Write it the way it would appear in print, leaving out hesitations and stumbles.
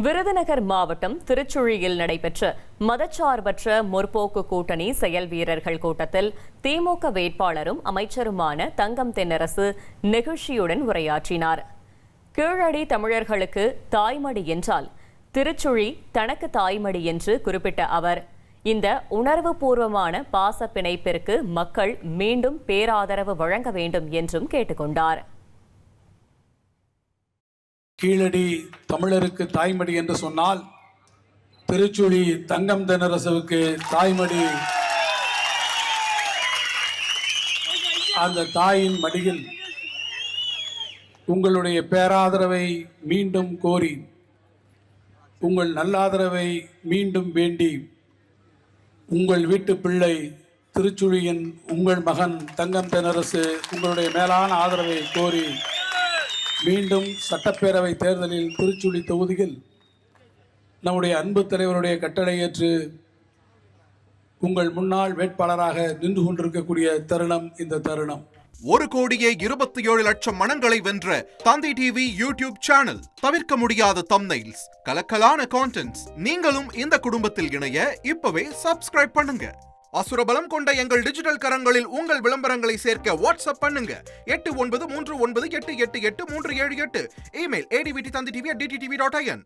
விருதுநகர் மாவட்டம் திருச்சுழியில் நடைபெற்ற மதச்சார்பற்ற முற்போக்கு கூட்டணி செயல் வீரர்கள் கூட்டத்தில் திமுக வேட்பாளரும் அமைச்சருமான தங்கம் தென்னரசு நெகிழ்ச்சியுடன் உரையாற்றினார். கீழடி தமிழர்களுக்கு தாய்மடி என்றால் திருச்சுழி தனக்கு தாய்மடி என்று குறிப்பிட்ட அவர், இந்த உணர்வுபூர்வமான பாச பிணைப்பிற்கு மக்கள் மீண்டும் பேராதரவு வழங்க வேண்டும் என்றும் கேட்டுக்கொண்டார். கீழடி தமிழருக்கு தாய்மடி என்று சொன்னால் திருச்சுழி தங்கம் தென்னரசுவுக்கு தாய்மடி. அந்த தாயின் மடியில் உங்களுடைய பேராதரவை மீண்டும் கோரி, உங்கள் நல்லாதரவை மீண்டும் வேண்டி, உங்கள் வீட்டு பிள்ளை திருச்சுழியின் உங்கள் மகன் தங்கம் தென்னரசு உங்களுடைய மேலான ஆதரவை கோரி மீண்டும் சட்டப்பேரவை தேர்தலில் திருச்சுழி தொகுதியில் நம்முடைய அன்பு தலைவருடைய கட்டளை ஏற்று உங்கள் முன்னாள் வேட்பாளராக நின்று கொண்டிருக்கக்கூடிய தருணம் இந்த தருணம். 1,27,00,000 மனங்களை வென்ற தந்தி டிவி யூடியூப் சேனல். தவிர்க்க முடியாத தம்ப்நெயில்ஸ், கலக்கலான கான்டென்ட்ஸ். நீங்களும் இந்த குடும்பத்தில் இணைய இப்பவே சப்ஸ்கிரைப் பண்ணுங்க. அசுரபலம் கொண்ட எங்கள் டிஜிட்டல் கரங்களில் உங்கள் விளம்பரங்களை சேர்க்க வாட்ஸ்அப் பண்ணுங்க. 8939888378. Email advtthanditv@dttv.in.